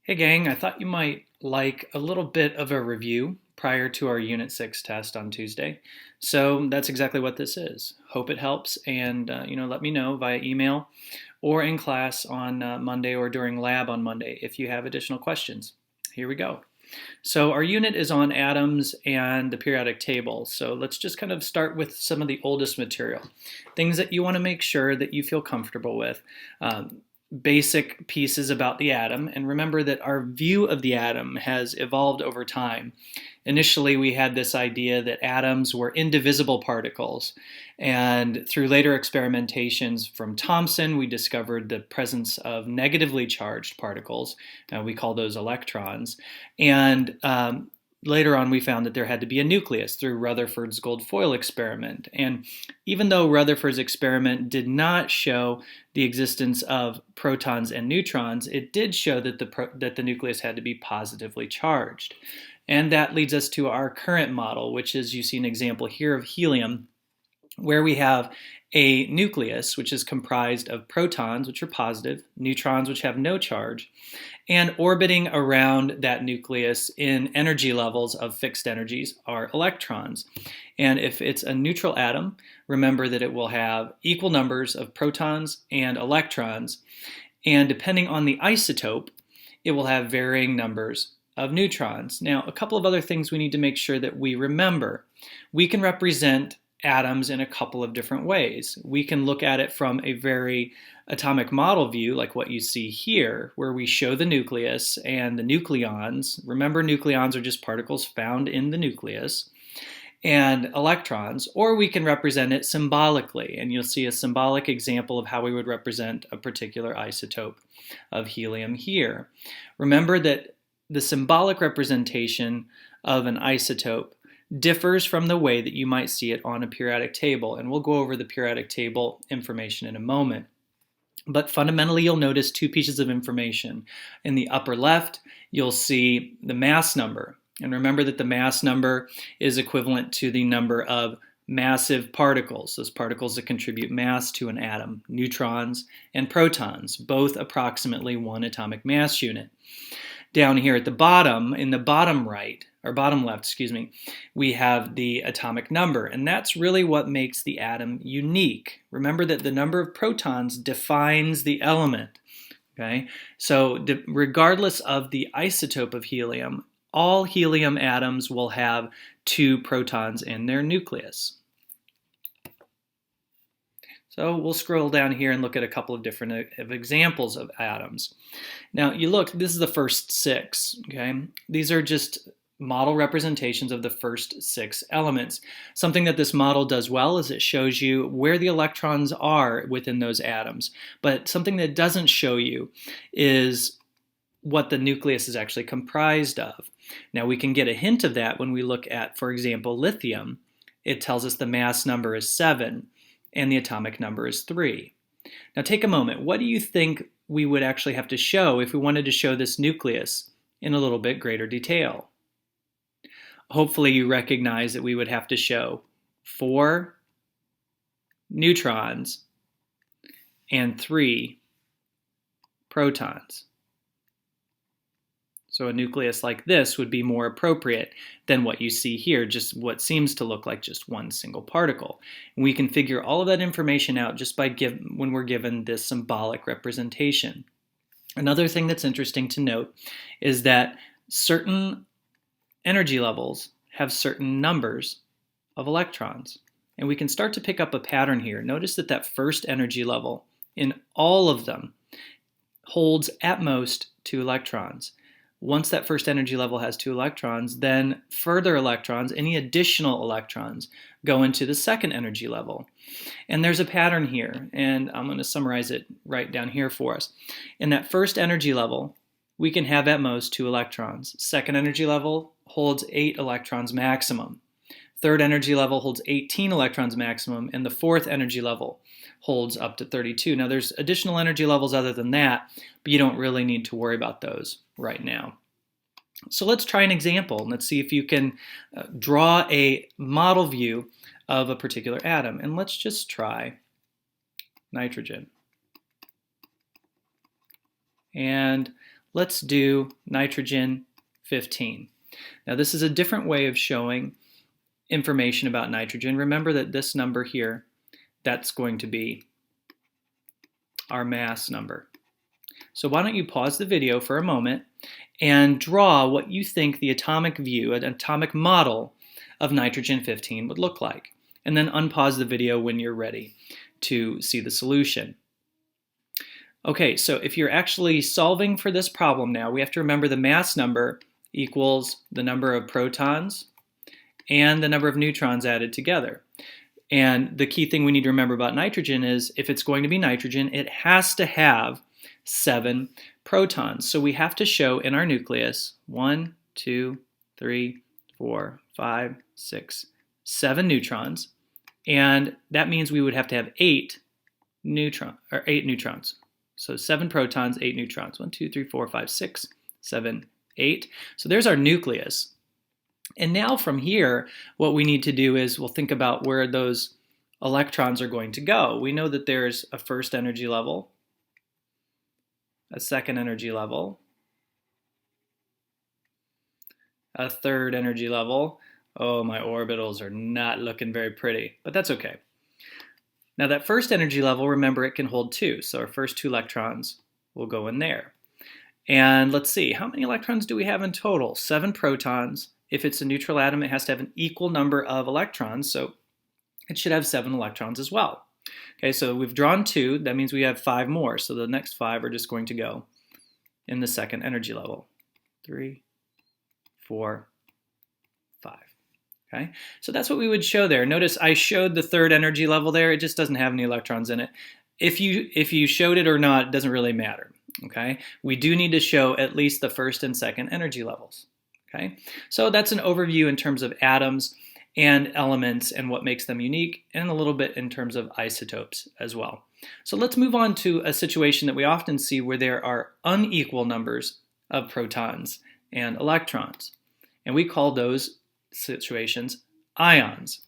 Hey gang, I thought you might like a little bit of a review prior to our Unit 6 test on Tuesday. So that's exactly what this is. Hope it helps, and let me know via email or in class on Monday or during lab on Monday if you have additional questions. Here we go. So our unit is on atoms and the periodic table. So let's just kind of start with some of the oldest material. Things that you want to make sure that you feel comfortable with. Basic pieces about the atom, and remember that our view of the atom has evolved over time. Initially, we had this idea that atoms were indivisible particles, and through later experimentations from Thomson, we discovered the presence of negatively charged particles. We call those electrons, and later on, we found that there had to be a nucleus through Rutherford's gold foil experiment. And even though Rutherford's experiment did not show the existence of protons and neutrons, it did show that the nucleus had to be positively charged. And that leads us to our current model, which is, you see an example here of helium, where we have a nucleus, which is comprised of protons, which are positive, neutrons, which have no charge, and orbiting around that nucleus in energy levels of fixed energies are electrons. And if it's a neutral atom, remember that it will have equal numbers of protons and electrons, and depending on the isotope, it will have varying numbers of neutrons. Now, a couple of other things we need to make sure that we remember. We can represent atoms in a couple of different ways. We can look at it from a very atomic model view, like what you see here, where we show the nucleus and the nucleons. Remember, nucleons are just particles found in the nucleus, and electrons, or we can represent it symbolically, and you'll see a symbolic example of how we would represent a particular isotope of helium here. Remember that the symbolic representation of an isotope differs from the way that you might see it on a periodic table, and we'll go over the periodic table information in a moment. But fundamentally, you'll notice two pieces of information. In the upper left, you'll see the mass number, and remember that the mass number is equivalent to the number of massive particles, those particles that contribute mass to an atom, neutrons and protons, both approximately 1 atomic mass unit. Down here at the bottom, in the bottom right, or bottom left, excuse me, we have the atomic number, and that's really what makes the atom unique. Remember that the number of protons defines the element, okay? So regardless of the isotope of helium, all helium atoms will have 2 protons in their nucleus. So we'll scroll down here and look at a couple of different examples of atoms. Now you look, this is the first 6, okay? These are just model representations of the first 6 elements. Something that this model does well is it shows you where the electrons are within those atoms. But something that doesn't show you is what the nucleus is actually comprised of. Now we can get a hint of that when we look at, for example, lithium. It tells us the mass number is 7 and the atomic number is 3. Now take a moment. What do you think we would actually have to show if we wanted to show this nucleus in a little bit greater detail? Hopefully you recognize that we would have to show 4 neutrons and 3 protons. So a nucleus like this would be more appropriate than what you see here, just what seems to look like just one single particle. And we can figure all of that information out just by when we're given this symbolic representation. Another thing that's interesting to note is that certain energy levels have certain numbers of electrons. And we can start to pick up a pattern here. Notice that that first energy level in all of them holds at most 2 electrons. Once that first energy level has 2 electrons, then further electrons, any additional electrons, go into the second energy level. And there's a pattern here, and I'm going to summarize it right down here for us. In that first energy level, we can have at most 2 electrons. Second energy level holds 8 electrons maximum. Third energy level holds 18 electrons maximum, and the fourth energy level holds up to 32. Now there's additional energy levels other than that, but you don't really need to worry about those right now. So let's try an example, and let's see if you can draw a model view of a particular atom. And let's just try nitrogen. And let's do nitrogen 15. Now this is a different way of showing information about nitrogen. Remember that this number here, that's going to be our mass number. So why don't you pause the video for a moment and draw what you think the atomic view, an atomic model of nitrogen 15 would look like. And then unpause the video when you're ready to see the solution. Okay, so if you're actually solving for this problem now, we have to remember the mass number equals the number of protons and the number of neutrons added together. And the key thing we need to remember about nitrogen is if it's going to be nitrogen, it has to have 7 protons. So we have to show in our nucleus 1, 2, 3, 4, 5, 6, 7 neutrons. And that means we would have to have 8 neutrons. So 7 protons, 8 neutrons. 1, 2, 3, 4, 5, 6, 7, 8. So there's our nucleus. And now from here, what we need to do is we'll think about where those electrons are going to go. We know that there's a first energy level, a second energy level, a third energy level. Oh, my orbitals are not looking very pretty, but that's okay. Now that first energy level, remember it can hold 2, so our first 2 electrons will go in there. And let's see, how many electrons do we have in total? 7 protons. If it's a neutral atom, it has to have an equal number of electrons, so it should have 7 electrons as well. Okay, so we've drawn 2, that means we have 5 more, so the next 5 are just going to go in the second energy level. 3, 4, 5. Okay, so that's what we would show there. Notice I showed the third energy level there. It just doesn't have any electrons in it. If you showed it or not, it doesn't really matter. Okay, we do need to show at least the first and second energy levels. Okay, so that's an overview in terms of atoms and elements and what makes them unique, and a little bit in terms of isotopes as well. So let's move on to a situation that we often see where there are unequal numbers of protons and electrons, and we call those situations ions.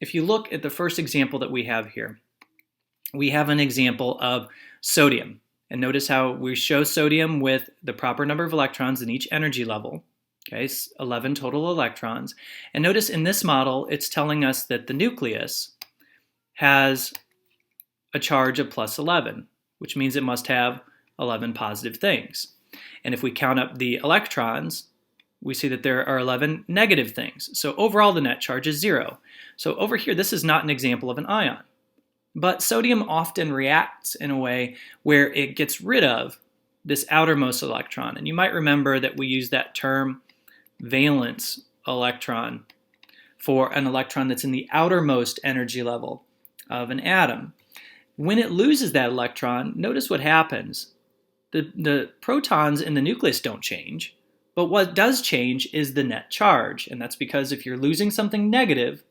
If you look at the first example that we have here, we have an example of sodium. And notice how we show sodium with the proper number of electrons in each energy level. Okay, 11 total electrons. And notice in this model, it's telling us that the nucleus has a charge of plus 11, which means it must have 11 positive things. And if we count up the electrons, we see that there are 11 negative things. So overall, the net charge is 0. So over here, this is not an example of an ion. But sodium often reacts in a way where it gets rid of this outermost electron. And you might remember that we use that term valence electron for an electron that's in the outermost energy level of an atom. When it loses that electron, notice what happens. The protons in the nucleus don't change. But what does change is the net charge, and that's because if you're losing something negative,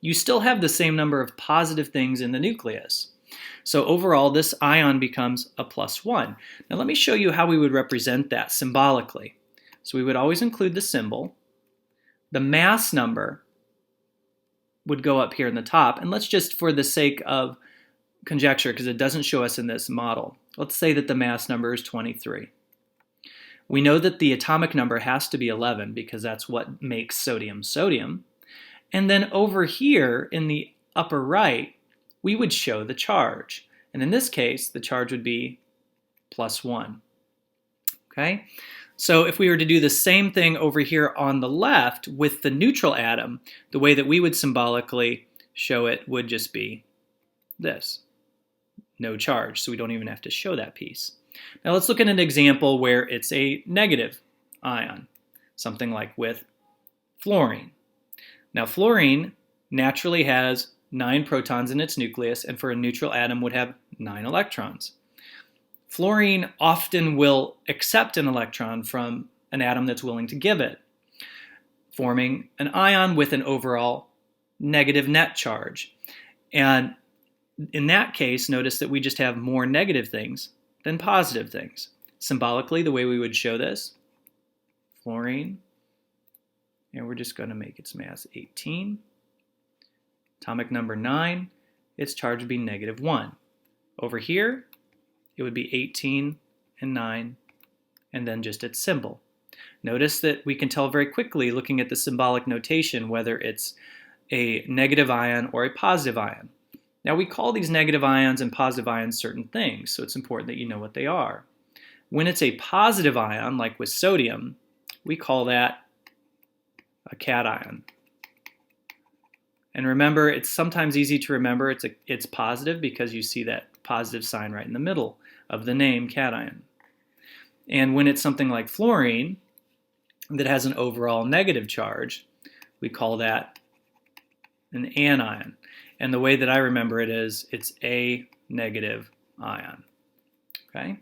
you still have the same number of positive things in the nucleus. So overall, this ion becomes a plus 1. Now let me show you how we would represent that symbolically. So we would always include the symbol. The mass number would go up here in the top, and let's just, for the sake of conjecture, because it doesn't show us in this model, let's say that the mass number is 23. We know that the atomic number has to be 11 because that's what makes sodium sodium. And then over here in the upper right, we would show the charge. And in this case, the charge would be plus 1. Okay? So if we were to do the same thing over here on the left with the neutral atom, the way that we would symbolically show it would just be this. No charge, so we don't even have to show that piece. Now let's look at an example where it's a negative ion, something like with fluorine. Now fluorine naturally has 9 protons in its nucleus, and for a neutral atom would have 9 electrons. Fluorine often will accept an electron from an atom that's willing to give it, forming an ion with an overall negative net charge. And in that case, notice that we just have more negative things than positive things. Symbolically, the way we would show this, fluorine, and we're just going to make its mass 18. Atomic number 9, its charge would be -1. Over here, it would be 18 and 9 and then just its symbol. Notice that we can tell very quickly looking at the symbolic notation whether it's a negative ion or a positive ion. Now we call these negative ions and positive ions certain things, so it's important that you know what they are. When it's a positive ion, like with sodium, we call that a cation. And remember, it's sometimes easy to remember it's positive because you see that positive sign right in the middle of the name cation. And when it's something like fluorine that has an overall negative charge, we call that an anion. And the way that I remember it is it's a negative ion. Okay?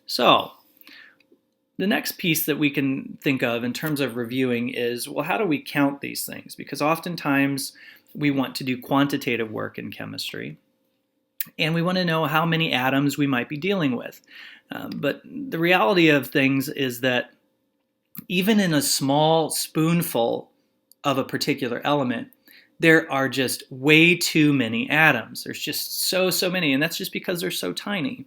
So the next piece that we can think of in terms of reviewing is, well, how do we count these things? Because oftentimes we want to do quantitative work in chemistry, and we want to know how many atoms we might be dealing with. But the reality of things is that even in a small spoonful of a particular element, there are just way too many atoms. There's just so many, and that's just because they're so tiny.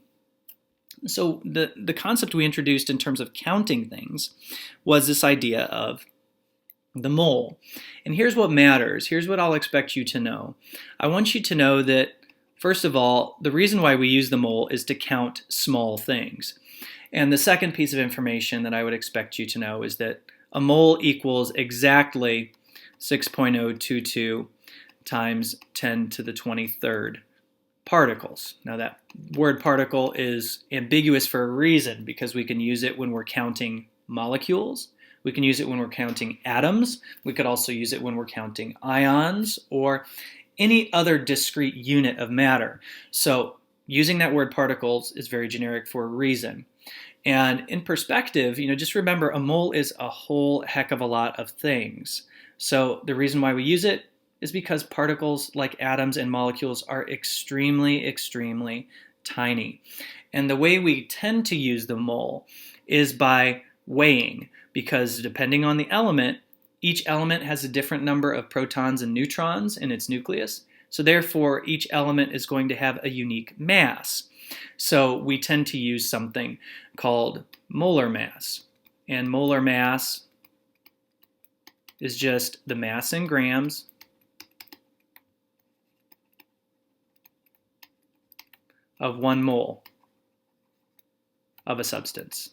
So the concept we introduced in terms of counting things was this idea of the mole. And here's what matters. Here's what I'll expect you to know. I want you to know that, first of all, the reason why we use the mole is to count small things. And the second piece of information that I would expect you to know is that a mole equals exactly 6.022 times 10 to the 23rd particles. Now that word particle is ambiguous for a reason, because we can use it when we're counting molecules, we can use it when we're counting atoms, we could also use it when we're counting ions or any other discrete unit of matter. So using that word particles is very generic for a reason. And in perspective, just remember a mole is a whole heck of a lot of things. So the reason why we use it is because particles like atoms and molecules are extremely, extremely tiny. And the way we tend to use the mole is by weighing, because depending on the element, each element has a different number of protons and neutrons in its nucleus. So therefore, each element is going to have a unique mass. So we tend to use something called molar mass. And molar mass is just the mass in grams of 1 mole of a substance.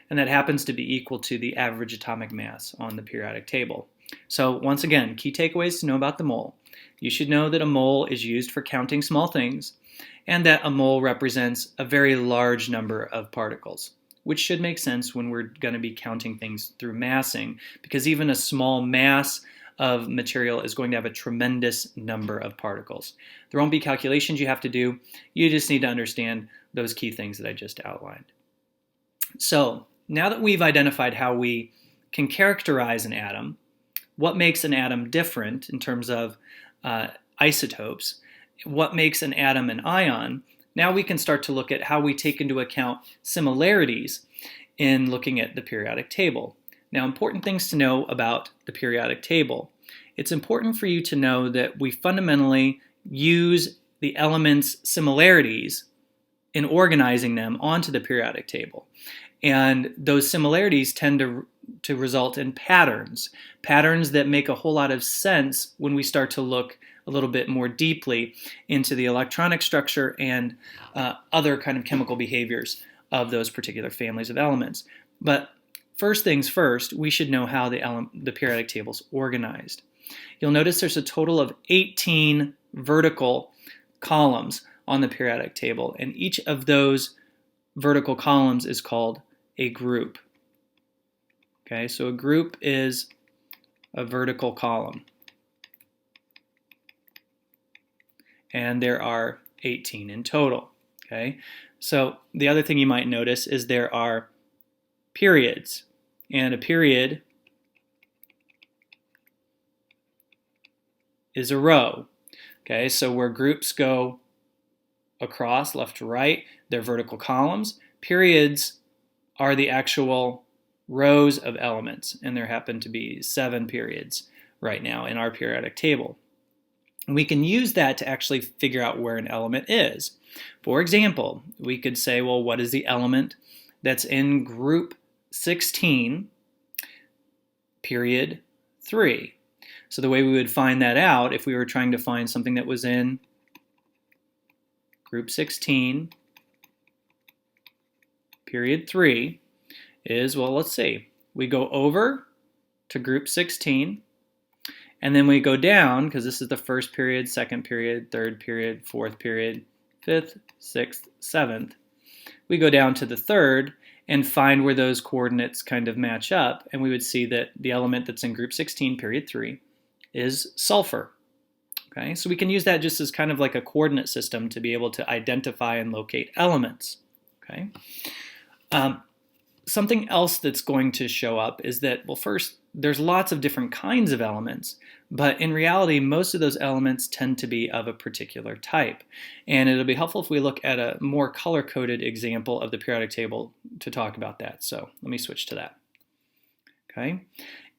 And that happens to be equal to the average atomic mass on the periodic table. So once again, key takeaways to know about the mole. You should know that a mole is used for counting small things, and that a mole represents a very large number of particles, which should make sense when we're going to be counting things through massing, because even a small mass of material is going to have a tremendous number of particles. There won't be calculations you have to do. You just need to understand those key things that I just outlined. So now that we've identified how we can characterize an atom, what makes an atom different in terms of isotopes, what makes an atom an ion, now we can start to look at how we take into account similarities in looking at the periodic table. Now, important things to know about the periodic table. It's important for you to know that we fundamentally use the elements' similarities in organizing them onto the periodic table. And those similarities tend to result in patterns that make a whole lot of sense when we start to look a little bit more deeply into the electronic structure and other kind of chemical behaviors of those particular families of elements. But first things first, we should know how the periodic table is organized. You'll notice there's a total of 18 vertical columns on the periodic table, and each of those vertical columns is called a group. Okay, so a group is a vertical column. And there are 18 in total. Okay, so the other thing you might notice is there are periods, and a period is a row. Okay, so where groups go across left to right, they're vertical columns. Periods are the actual rows of elements, and there happen to be 7 periods right now in our periodic table. And we can use that to actually figure out where an element is. For example, we could say, well, what is the element that's in group 16, period 3? So the way we would find that out if we were trying to find something that was in group 16, period 3 is, well, let's see. We go over to group 16, and then we go down, because this is the first period, second period, third period, fourth period, fifth, sixth, seventh. We go down to the third and find where those coordinates kind of match up, and we would see that the element that's in group 16, period 3, is sulfur. Okay, so we can use that just as kind of like a coordinate system to be able to identify and locate elements. Okay. Something else that's going to show up is that, well, first, there's lots of different kinds of elements, but in reality, most of those elements tend to be of a particular type. And it'll be helpful if we look at a more color-coded example of the periodic table to talk about that. So let me switch to that. Okay.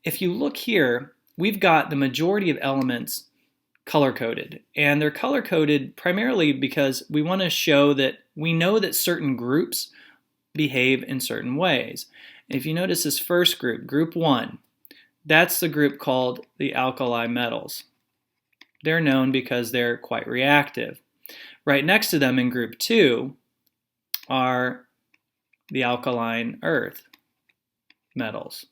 If you look here, we've got the majority of elements color-coded, and they're color-coded primarily because we want to show that we know that certain groups behave in certain ways. If you notice this first group, group 1, that's the group called the alkali metals. They're known because they're quite reactive. Right next to them in group 2 are the alkaline earth metals.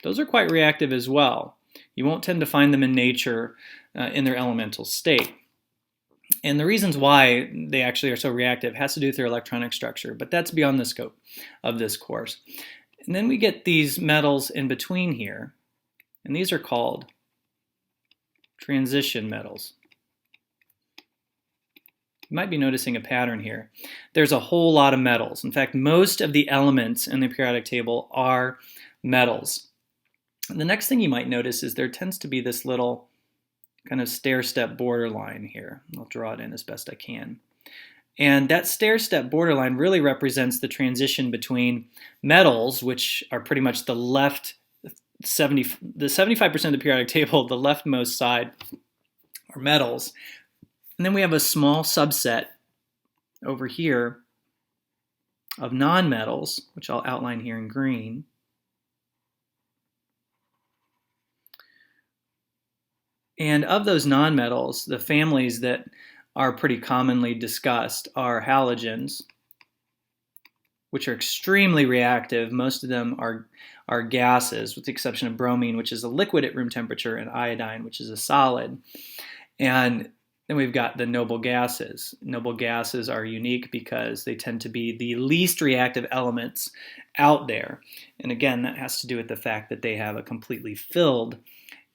Those are quite reactive as well. You won't tend to find them in nature in their elemental state. And the reasons why they actually are so reactive has to do with their electronic structure, but that's beyond the scope of this course. And then we get these metals in between here, and these are called transition metals. You might be noticing a pattern here. There's a whole lot of metals. In fact, most of the elements in the periodic table are metals. And the next thing you might notice is there tends to be this little kind of stair-step borderline here. I'll draw it in as best I can. And that stair-step borderline really represents the transition between metals, which are pretty much the 75% of the periodic table, the leftmost side are metals. And then we have a small subset over here of nonmetals, which I'll outline here in green. And of those nonmetals, the families that are pretty commonly discussed are halogens, which are extremely reactive. Most of them are gases, with the exception of bromine, which is a liquid at room temperature, and iodine, which is a solid. And then we've got the noble gases. Noble gases are unique because they tend to be the least reactive elements out there. And again, that has to do with the fact that they have a completely filled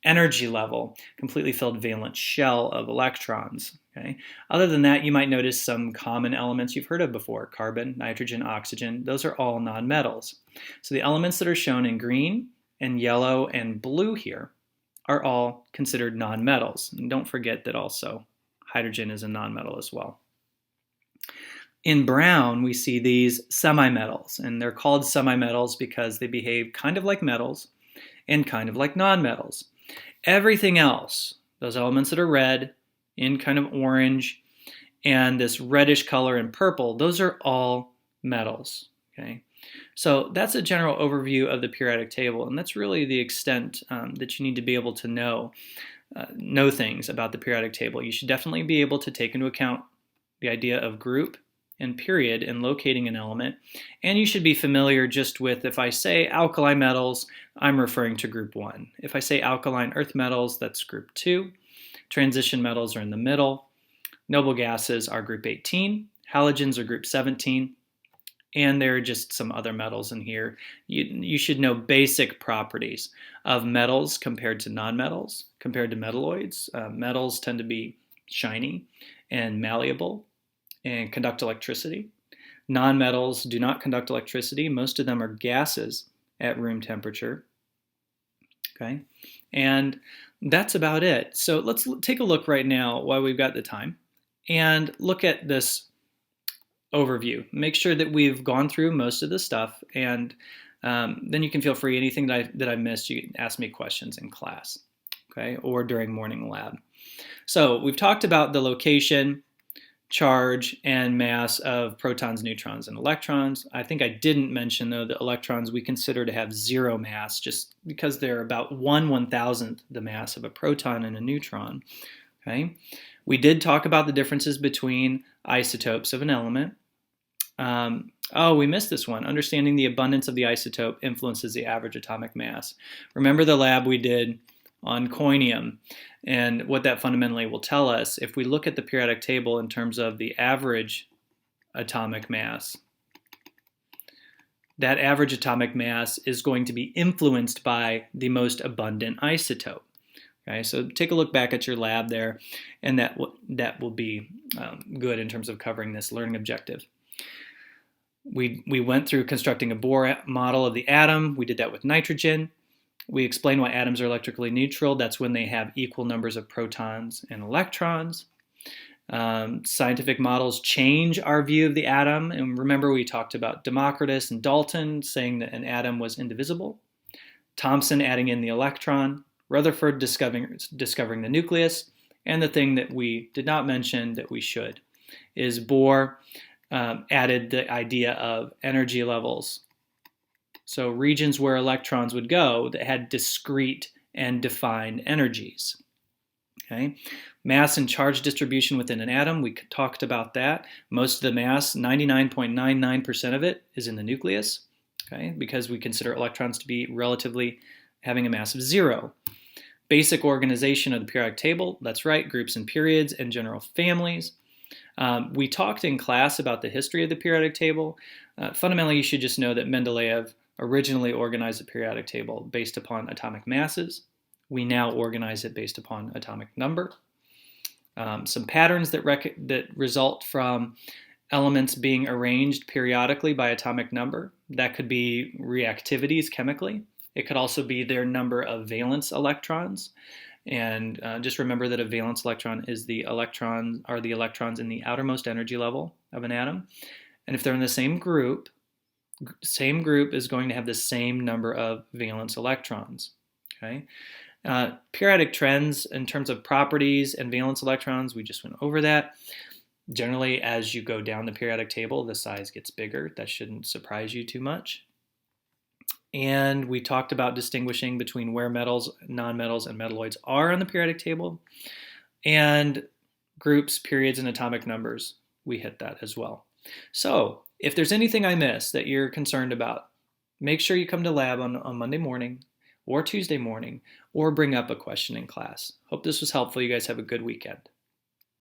energy level, completely filled valence shell of electrons. Okay? Other than that, you might notice some common elements you've heard of before: carbon, nitrogen, oxygen. Those are all nonmetals. So the elements that are shown in green and yellow and blue here are all considered nonmetals. And don't forget that also hydrogen is a nonmetal as well. In brown, we see these semimetals, and they're called semimetals because they behave kind of like metals and kind of like nonmetals. Everything else, those elements that are red, in kind of orange, and this reddish color in purple, those are all metals. Okay, so that's a general overview of the periodic table, and that's really the extent that you need to be able to know things about the periodic table. You should definitely be able to take into account the idea of group and period in locating an element, and you should be familiar just with, if I say alkali metals, I'm referring to group 1. If I say alkaline earth metals, that's group 2. Transition metals are in the middle. Noble gases are group 18. Halogens are group 17. And there are just some other metals in here. You should know basic properties of metals compared to nonmetals, compared to metalloids. Metals tend to be shiny and malleable and conduct electricity. Nonmetals do not conduct electricity. Most of them are gases at room temperature. Okay, and that's about it. So let's take a look right now while we've got the time and look at this overview. Make sure that we've gone through most of the stuff, and then you can feel free, anything that I missed, you can ask me questions in class. okay, or during morning lab. So we've talked about the location, charge, and mass of protons, neutrons, and electrons. I think I didn't mention, though, that electrons we consider to have zero mass just because they're about 1/1000th the mass of a proton and a neutron. Okay? We did talk about the differences between isotopes of an element. We missed this one. Understanding the abundance of the isotope influences the average atomic mass. Remember the lab we did on coinium and what that fundamentally will tell us. If we look at the periodic table in terms of the average atomic mass, that average atomic mass is going to be influenced by the most abundant isotope. Okay, so take a look back at your lab there, and that will be good in terms of covering this learning objective. We went through constructing a Bohr model of the atom. We did that with nitrogen. We explained why atoms are electrically neutral. That's when they have equal numbers of protons and electrons. Scientific models change our view of the atom. And remember, we talked about Democritus and Dalton saying that an atom was indivisible. Thomson adding in the electron. Rutherford discovering the nucleus. And the thing that we did not mention that we should is Bohr added the idea of energy levels. So regions where electrons would go that had discrete and defined energies. Okay, mass and charge distribution within an atom, we talked about that. Most of the mass, 99.99% of it, is in the nucleus, okay, because we consider electrons to be relatively having a mass of 0. Basic organization of the periodic table, that's right, groups and periods and general families. We talked in class about the history of the periodic table. Fundamentally, you should just know that Mendeleev originally organized the periodic table based upon atomic masses. We now organize it based upon atomic number. Some patterns that result from elements being arranged periodically by atomic number. That could be reactivities chemically. It could also be their number of valence electrons. And just remember that a valence electron is the electrons in the outermost energy level of an atom. And if they're in the same group is going to have the same number of valence electrons. Okay. Periodic trends in terms of properties and valence electrons, we just went over that. Generally, as you go down the periodic table, the size gets bigger. That shouldn't surprise you too much. And we talked about distinguishing between where metals, nonmetals, and metalloids are on the periodic table. And groups, periods, and atomic numbers, we hit that as well. So if there's anything I missed that you're concerned about, make sure you come to lab on Monday morning or Tuesday morning, or bring up a question in class. Hope this was helpful. You guys have a good weekend.